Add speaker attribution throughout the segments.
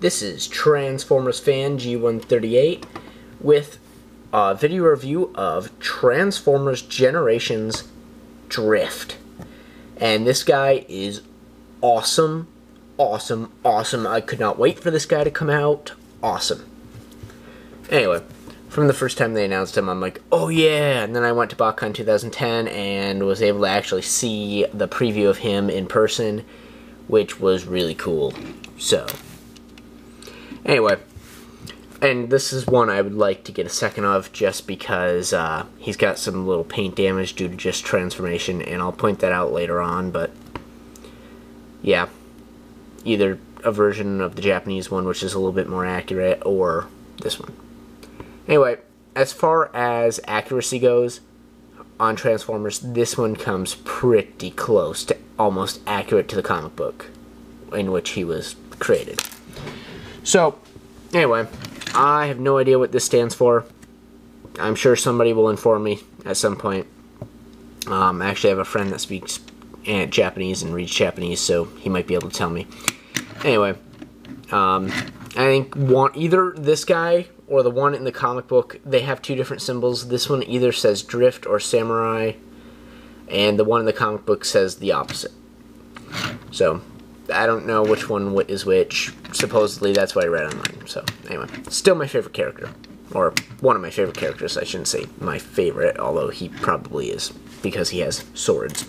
Speaker 1: This is Transformers Fan G138 with a video review of Transformers Generations Drift. And this guy is awesome, awesome, awesome. I could not wait for this guy to come out. Awesome. Anyway, from the first time they announced him, I'm like, oh yeah! And then I went to BotCon 2010 and was able to actually see the preview of him in person, which was really cool. So, anyway, and this is one I would like to get a second of just because he's got some little paint damage due to just transformation, and I'll point that out later on, but yeah, either a version of the Japanese one, which is a little bit more accurate, or this one. Anyway, as far as accuracy goes on Transformers, this one comes pretty close to almost accurate to the comic book in which he was created. So, anyway, I have no idea what this stands for. I'm sure somebody will inform me at some point. I actually have a friend that speaks Japanese and reads Japanese, so he might be able to tell me. Anyway, I think either this guy or the one in the comic book, they have two different symbols. This one either says Drift or Samurai, and the one in the comic book says the opposite. So, I don't know which one is which. Supposedly, that's what I read online. So, anyway, still my favorite character. Or, one of my favorite characters. I shouldn't say my favorite, although he probably is, because he has swords.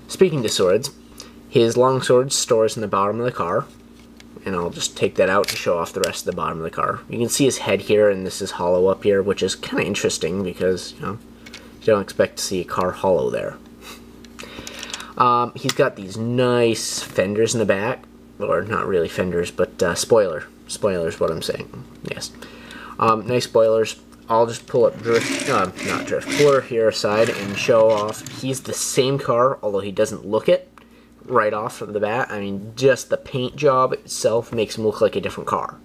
Speaker 1: Speaking to swords, his long sword stores in the bottom of the car. And I'll just take that out to show off the rest of the bottom of the car. You can see his head here, and this is hollow up here, which is kind of interesting because, you know, you don't expect to see a car hollow there. He's got these nice fenders in the back, or not really fenders, but spoiler. Spoiler is what I'm saying. Yes. Nice spoilers. I'll just pull up Blurr here aside and show off. He's the same car, although he doesn't look it right off from the bat. I mean, just the paint job itself makes him look like a different car,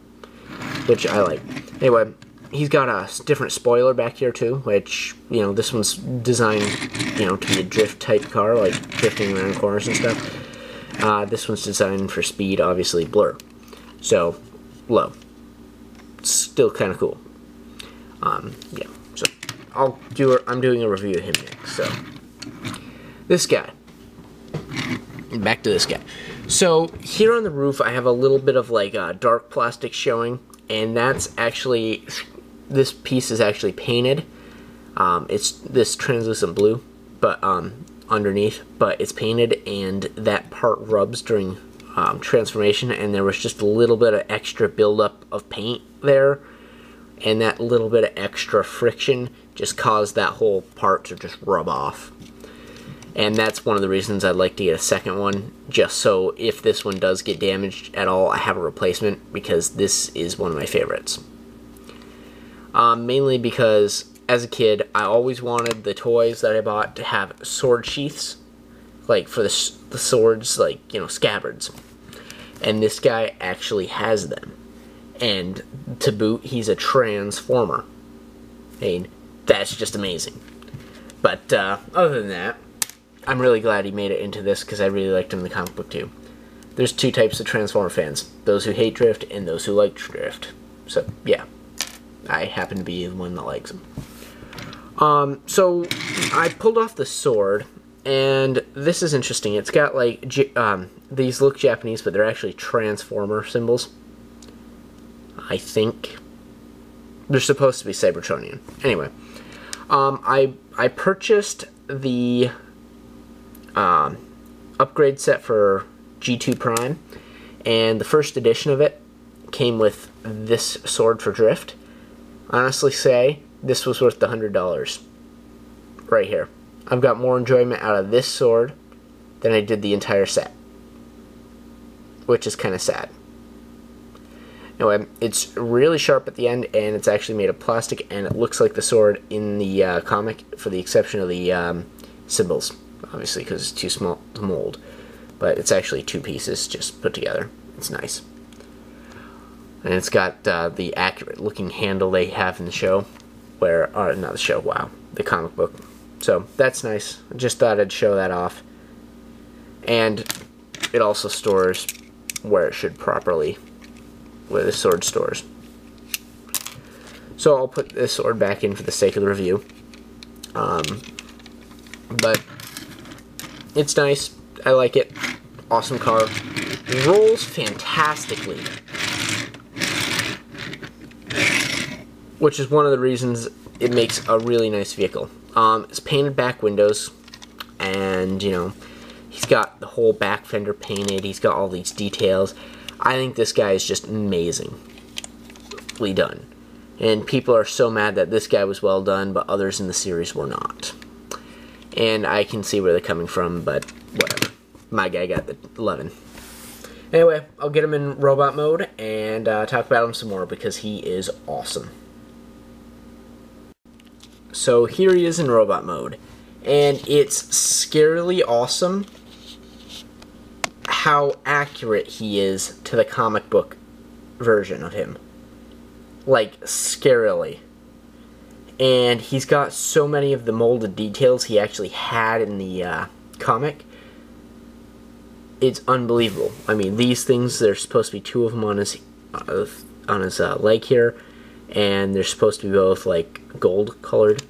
Speaker 1: which I like. Anyway, he's got a different spoiler back here too, which, you know, this one's designed, you know, to be a drift type car, like drifting around corners and stuff. This one's designed for speed, obviously Blurr. So, low. Still kind of cool. Yeah. So, I'm doing a review of him next. So, this guy. Back to this guy. So, here on the roof, I have a little bit of, like, dark plastic showing, and that's actually, this piece is actually painted. It's this translucent blue, but, underneath, but it's painted, and that part rubs during, transformation, and there was just a little bit of extra buildup of paint there, and that little bit of extra friction just caused that whole part to just rub off. And that's one of the reasons I'd like to get a second one, just so if this one does get damaged at all, I have a replacement, because this is one of my favorites. Mainly because, as a kid, I always wanted the toys that I bought to have sword sheaths, like for the swords, like, you know, scabbards. And this guy actually has them. And to boot, he's a Transformer. I mean, that's just amazing. But other than that, I'm really glad he made it into this, because I really liked him in the comic book too. There's two types of Transformer fans. Those who hate Drift and those who like Drift. So, yeah. I happen to be the one that likes him. So, I pulled off the sword, and this is interesting. It's got, like, these look Japanese, but they're actually Transformer symbols. I think. They're supposed to be Cybertronian. Anyway. I purchased the upgrade set for G2 Prime, and the first edition of it came with this sword for Drift. Honestly say, this was worth the $100 right here. I've got more enjoyment out of this sword than I did the entire set, which is kind of sad. Anyway, it's really sharp at the end, and it's actually made of plastic, and it looks like the sword in the comic, for the exception of the symbols. Obviously, because it's too small to mold. But it's actually two pieces just put together. It's nice. And it's got the accurate looking handle they have in the show. Not the show, wow. The comic book. So, that's nice. I just thought I'd show that off. And it also stores where it should properly where the sword stores. So I'll put this sword back in for the sake of the review. But it's nice. I like it. Awesome car. Rolls fantastically. Which is one of the reasons it makes a really nice vehicle. It's painted back windows. And, you know, he's got the whole back fender painted. He's got all these details. I think this guy is just amazingly done. And people are so mad that this guy was well done, but others in the series were not. And I can see where they're coming from, but whatever. My guy got the 11. Anyway, I'll get him in robot mode and talk about him some more because he is awesome. So here he is in robot mode. And it's scarily awesome how accurate he is to the comic book version of him. Like, scarily. And he's got so many of the molded details he actually had in the comic. It's unbelievable. I mean, these things, there's supposed to be 2 of them on his leg here. And they're supposed to be both, like, gold colored.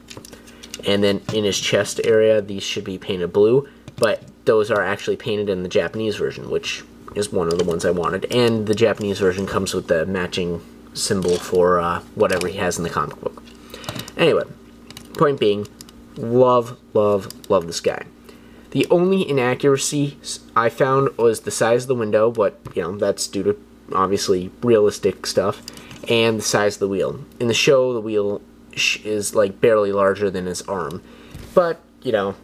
Speaker 1: And then in his chest area, these should be painted blue. But those are actually painted in the Japanese version, which is one of the ones I wanted. And the Japanese version comes with the matching symbol for whatever he has in the comic book. Anyway, point being, love, love, love this guy. The only inaccuracy I found was the size of the window, but, you know, that's due to, obviously, realistic stuff, and the size of the wheel. In the show, the wheel is, like, barely larger than his arm. But, you know,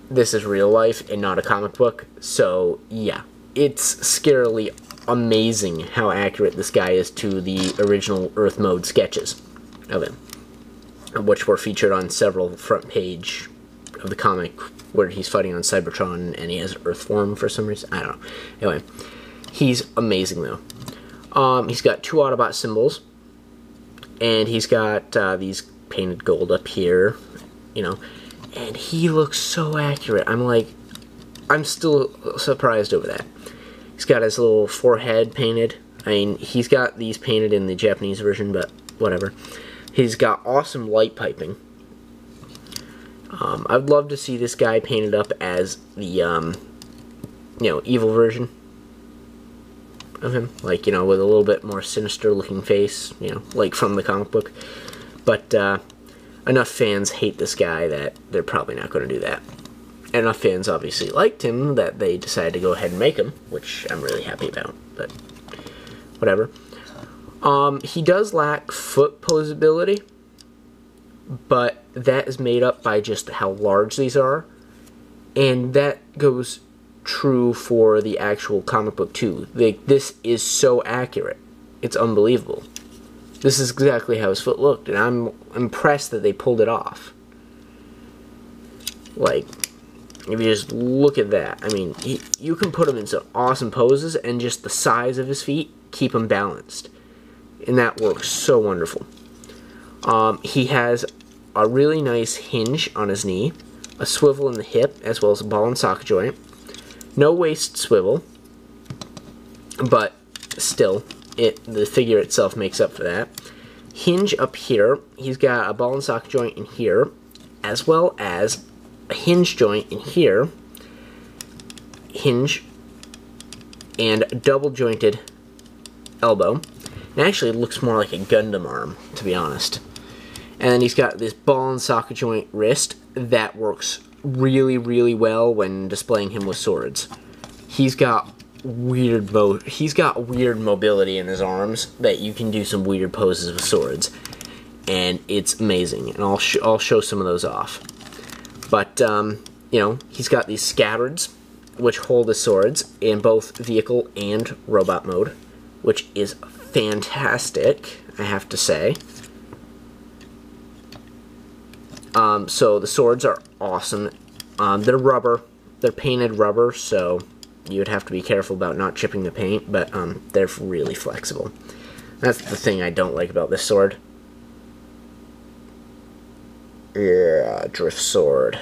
Speaker 1: this is real life and not a comic book, so, yeah. It's scarily amazing how accurate this guy is to the original Earth mode sketches of him, which were featured on several front page of the comic where he's fighting on Cybertron and he has Earth form for some reason. I don't know. Anyway, he's amazing though. He's got 2 Autobot symbols, and he's got these painted gold up here, you know, and he looks so accurate. I'm still surprised over that. He's got his little forehead painted. I mean, he's got these painted in the Japanese version, but whatever. He's got awesome light piping. I'd love to see this guy painted up as the, you know, evil version of him. Like, you know, with a little bit more sinister looking face, you know, like from the comic book. But enough fans hate this guy that they're probably not going to do that. Enough fans obviously liked him that they decided to go ahead and make him, which I'm really happy about, but whatever. He does lack foot posability, but that is made up by just how large these are, and that goes true for the actual comic book too. Like, this is so accurate. It's unbelievable. This is exactly how his foot looked, and I'm impressed that they pulled it off. Like, if you just look at that, I mean, you can put him in some awesome poses, and just the size of his feet keep him balanced. And that works so wonderful. He has a really nice hinge on his knee, a swivel in the hip, as well as a ball and socket joint. No waist swivel, but still, the figure itself makes up for that. Hinge up here. He's got a ball and socket joint in here, as well as a hinge joint in here, hinge, and a double jointed elbow. It actually looks more like a Gundam arm, to be honest. And then he's got this ball and socket joint wrist that works really, really well when displaying him with swords. He's got weird mobility in his arms that you can do some weird poses with swords, and it's amazing. And I'll show some of those off. But you know, he's got these scabbards which hold his swords in both vehicle and robot mode, which is fantastic, I have to say. So the swords are awesome. They're rubber. They're painted rubber, so you would have to be careful about not chipping the paint, but they're really flexible. That's the thing I don't like about this sword. Yeah, drift sword.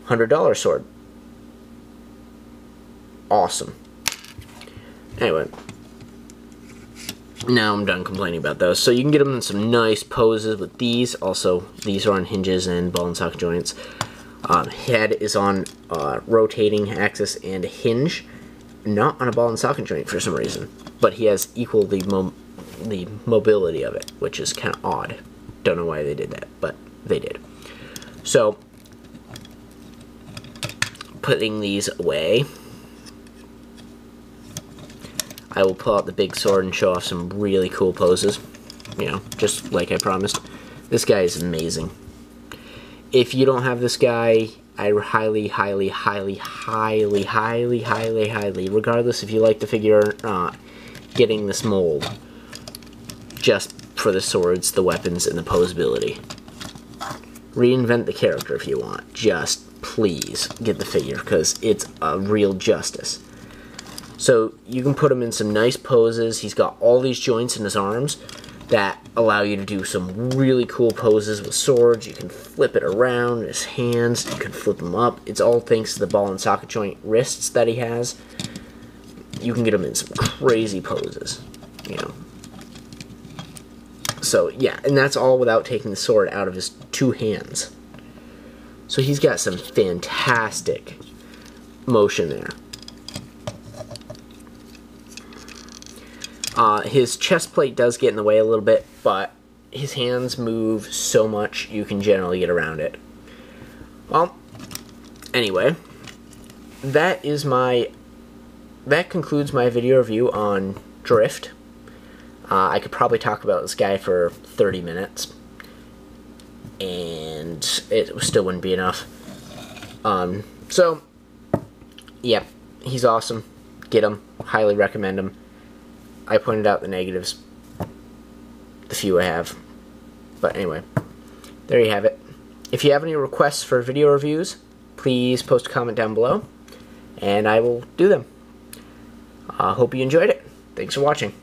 Speaker 1: $100 sword. Awesome. Anyway, Now I'm done complaining about those. So you can get them in some nice poses with these. Also, these are on hinges and ball and socket joints. Head is on rotating axis and hinge, not on a ball and socket joint for some reason. But he has equal the mobility of it, which is kind of odd. Don't know why they did that, but they did. So, putting these away, I will pull out the big sword and show off some really cool poses. You know, just like I promised. This guy is amazing. If you don't have this guy, I highly, regardless if you like the figure or not, getting this mold. Just for the swords, the weapons, and the posability. Reinvent the character if you want. Just please get the figure, because it's a real justice. So you can put him in some nice poses. He's got all these joints in his arms that allow you to do some really cool poses with swords. You can flip it around, his hands, you can flip them up. It's all thanks to the ball and socket joint wrists that he has. You can get him in some crazy poses, you know. So, yeah, and that's all without taking the sword out of his two hands. So he's got some fantastic motion there. His chest plate does get in the way a little bit, but his hands move so much you can generally get around it. Well, anyway, that concludes my video review on Drift. I could probably talk about this guy for 30 minutes, and it still wouldn't be enough. So, yeah, he's awesome. Get him. Highly recommend him. I pointed out the negatives, the few I have. But anyway, there you have it. If you have any requests for video reviews, please post a comment down below, and I will do them. Hope you enjoyed it. Thanks for watching.